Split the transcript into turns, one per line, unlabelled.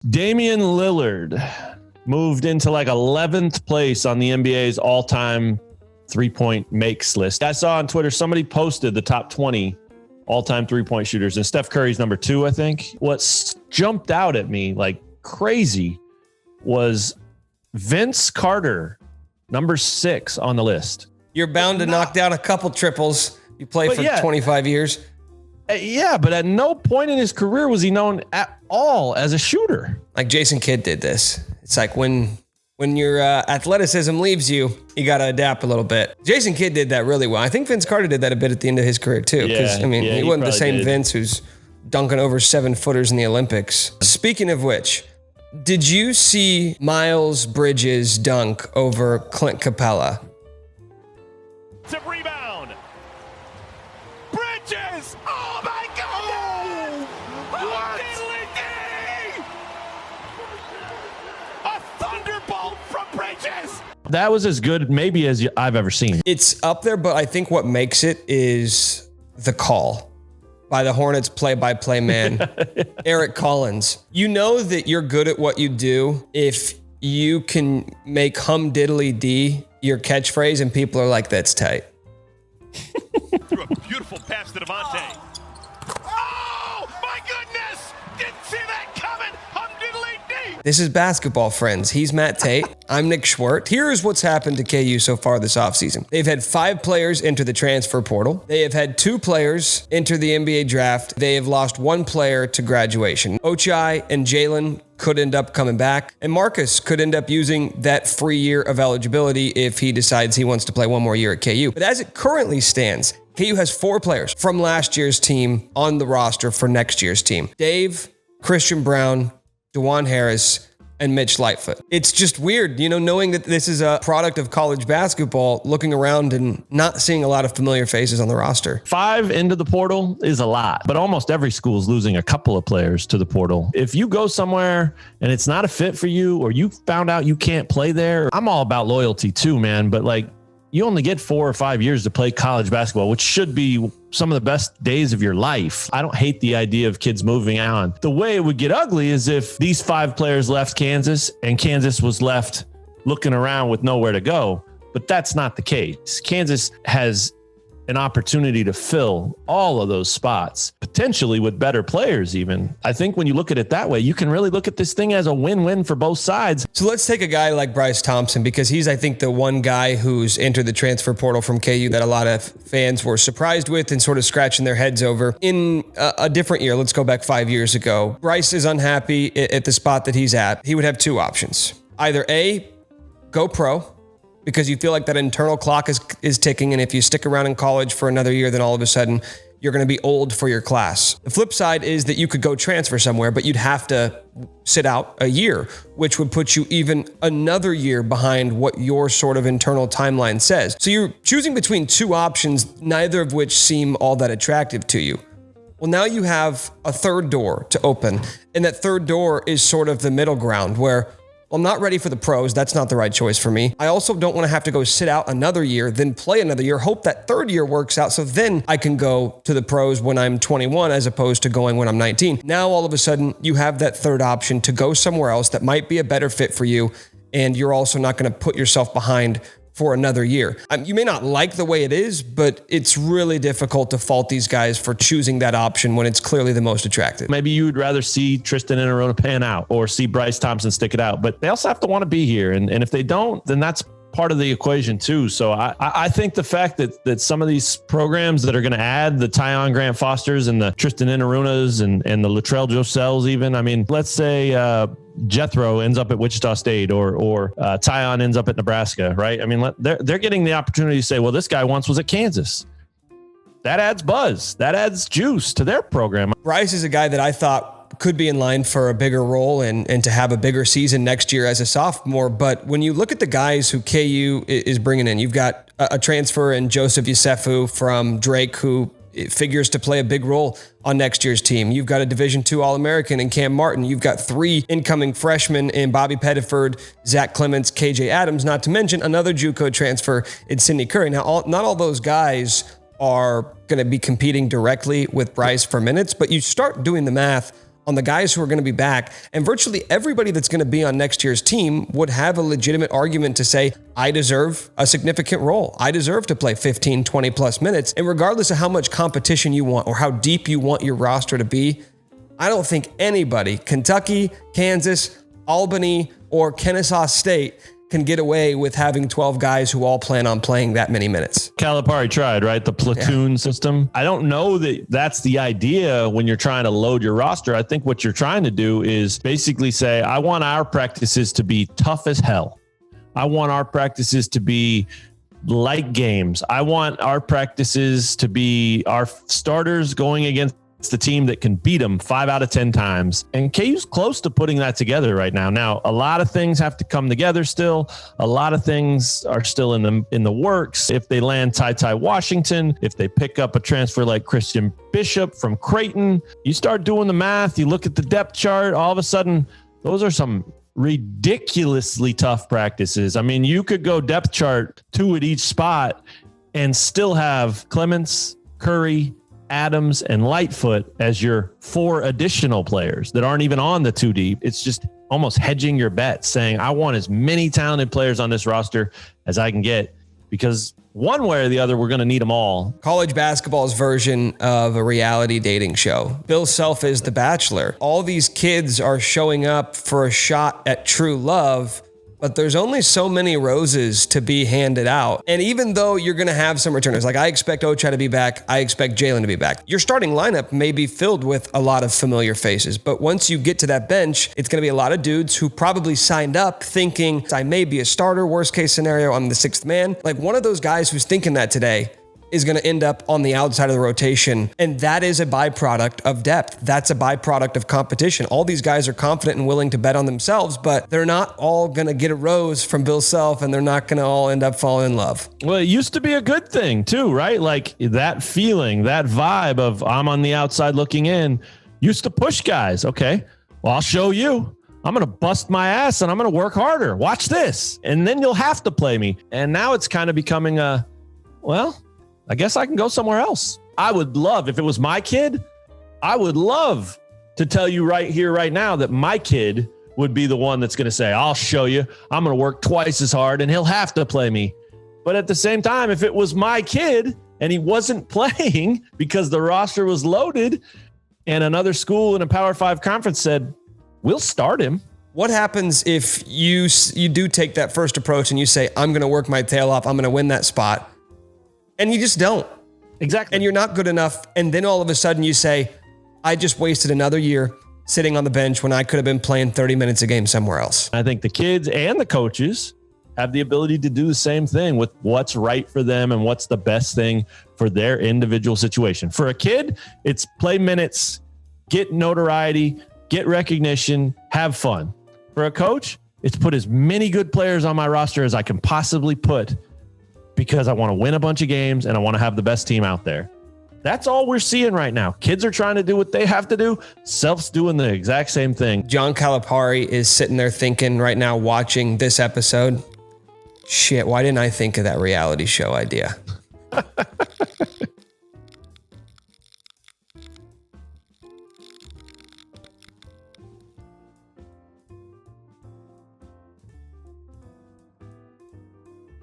Damian Lillard moved into like 11th place on the NBA's all-time three-point makes list. I saw on Twitter somebody posted the top 20 all-time three-point shooters, and Steph Curry's number 2, I think. What jumped out at me like crazy was Vince Carter, number 6 on the list.
You're bound to knock down a couple triples. You play for 25 years.
Yeah, but at no point in his career was he known at all as a shooter.
Like Jason Kidd did this. It's like when your athleticism leaves you, you got to adapt a little bit. Jason Kidd did that really well. I think Vince Carter did that a bit at the end of his career too. Because, he wasn't the same Vince who's dunking over 7-footers in the Olympics. Speaking of which, did you see Miles Bridges dunk over Clint Capella?
It's a rebound. Bridges! Oh my God! What? A thunderbolt from Bridges!
That was as good maybe as I've ever seen.
It's up there, but I think what makes it is the call by the Hornets play-by-play man, Eric Collins. You know that you're good at what you do if you can make hum diddly dee your catchphrase and people are like, that's tight.
Threw a beautiful pass to Devontae. Oh my goodness! Didn't see that coming. Hum diddly dee.
This is basketball, friends. He's Matt Tait. I'm Nick Schwerdt. Here's what's happened to KU so far this offseason. They've had 5 players enter the transfer portal. They have had 2 players enter the NBA draft. They have lost 1 player to graduation. Ochai and Jalen could end up coming back, and Marcus could end up using that free year of eligibility if he decides he wants to play one more year at KU. But as it currently stands, KU has 4 players from last year's team on the roster for next year's team. Dave, Christian Brown, DeJuan Harris, and Mitch Lightfoot. It's just weird, knowing that this is a product of college basketball, looking around and not seeing a lot of familiar faces on the roster.
5 into the portal is a lot, but almost every school is losing a couple of players to the portal. If you go somewhere and it's not a fit for you, or you found out you can't play there, I'm all about loyalty too, man. But like, you only get 4 or 5 years to play college basketball, which should be some of the best days of your life. I don't hate the idea of kids moving on. The way it would get ugly is if these 5 players left Kansas and Kansas was left looking around with nowhere to go. But that's not the case. Kansas has an opportunity to fill all of those spots, potentially with better players even. I think when you look at it that way, you can really look at this thing as a win-win for both sides.
So let's take a guy like Bryce Thompson, because he's, I think, the one guy who's entered the transfer portal from KU that a lot of fans were surprised with and sort of scratching their heads over. In a different year, let's go back 5 years ago, Bryce is unhappy at the spot that he's at. He would have 2 options. Either A, go pro, because you feel like that internal clock is ticking, and if you stick around in college for another year, then all of a sudden you're going to be old for your class. The flip side is that you could go transfer somewhere, but you'd have to sit out a year, which would put you even another year behind what your sort of internal timeline says. So you're choosing between 2 options, neither of which seem all that attractive to you. Well, now you have a third door to open, and that third door is sort of the middle ground where, I'm not ready for the pros. That's not the right choice for me. I also don't want to have to go sit out another year, then play another year, hope that third year works out, so then I can go to the pros when I'm 21 as opposed to going when I'm 19. Now, all of a sudden, you have that third option to go somewhere else that might be a better fit for you, and you're also not going to put yourself behind for another year. You may not like the way it is, but it's really difficult to fault these guys for choosing that option when it's clearly the most attractive.
Maybe you would rather see Tristan Enaruna pan out or see Bryce Thompson stick it out, but they also have to want to be here. And if they don't, then that's part of the equation too. So I think the fact that some of these programs that are going to add the Tyon Grant Fosters and the Tristan Enarunas and the Latrell Josells even, I mean, let's say Jethro ends up at Wichita State or Tyon ends up at Nebraska, right? I mean, they're getting the opportunity to say, well, this guy once was at Kansas. That adds buzz. That adds juice to their program.
Bryce is a guy that I thought could be in line for a bigger role and to have a bigger season next year as a sophomore. But when you look at the guys who KU is bringing in, you've got a transfer in Joseph Youssefu from Drake, who figures to play a big role on next year's team. You've got a Division II All-American in Cam Martin. You've got 3 incoming freshmen in Bobby Pettiford, Zach Clements, KJ Adams, not to mention another JUCO transfer in Sidney Curry. Now, not all those guys are going to be competing directly with Bryce for minutes, but you start doing the math on the guys who are going to be back. And virtually everybody that's going to be on next year's team would have a legitimate argument to say, I deserve a significant role. I deserve to play 15, 20 plus minutes. And regardless of how much competition you want or how deep you want your roster to be, I don't think anybody, Kentucky, Kansas, Albany, or Kennesaw State, can get away with having 12 guys who all plan on playing that many minutes.
Calipari tried, right? The platoon system. I don't know that that's the idea when you're trying to load your roster. I think what you're trying to do is basically say, I want our practices to be tough as hell. I want our practices to be light games. I want our practices to be our starters going against the team that can beat them 5 out of 10 times. And KU's close to putting that together right now. Now, a lot of things have to come together still. A lot of things are still in the works. If they land Tait Washington, if they pick up a transfer like Christian Bishop from Creighton, you start doing the math, you look at the depth chart, all of a sudden, those are some ridiculously tough practices. I mean, you could go depth chart 2 at each spot and still have Clements, Curry, Adams, and Lightfoot as your 4 additional players that aren't even on the 2 deep. It's just almost hedging your bet, saying, I want as many talented players on this roster as I can get, because one way or the other, we're going to need them all.
College basketball's version of a reality dating show. Bill Self is The Bachelor. All these kids are showing up for a shot at true love, but there's only so many roses to be handed out. And even though you're going to have some returners, like I expect Ochai to be back, I expect Jalen to be back, your starting lineup may be filled with a lot of familiar faces. But once you get to that bench, it's going to be a lot of dudes who probably signed up thinking, I may be a starter, worst case scenario, I'm the 6th man. Like one of those guys who's thinking that today is going to end up on the outside of the rotation. And that is a byproduct of depth. That's a byproduct of competition. All these guys are confident and willing to bet on themselves, but they're not all going to get a rose from Bill Self, and they're not going to all end up falling in love.
Well, it used to be a good thing too, right? Like that feeling, that vibe of I'm on the outside looking in used to push guys. Okay, well, I'll show you. I'm going to bust my ass and I'm going to work harder. Watch this. And then you'll have to play me. And now it's kind of becoming I guess I can go somewhere else. I would love, if it was my kid, I would love to tell you right here, right now, that my kid would be the one that's going to say, I'll show you. I'm going to work twice as hard and he'll have to play me. But at the same time, if it was my kid and he wasn't playing because the roster was loaded and another school in a Power 5 conference said, we'll start him.
What happens if you do take that first approach and you say, I'm going to work my tail off, I'm going to win that spot, and you just don't?
Exactly.
And you're not good enough. And then all of a sudden you say, I just wasted another year sitting on the bench when I could have been playing 30 minutes a game somewhere else.
I think the kids and the coaches have the ability to do the same thing with what's right for them and what's the best thing for their individual situation. For a kid, it's play minutes, get notoriety, get recognition, have fun. For a coach, it's put as many good players on my roster as I can possibly put, because I want to win a bunch of games and I want to have the best team out there. That's all we're seeing right now. Kids are trying to do what they have to do. Self's doing the exact same thing.
John Calipari is sitting there thinking right now, watching this episode, shit, why didn't I think of that reality show idea?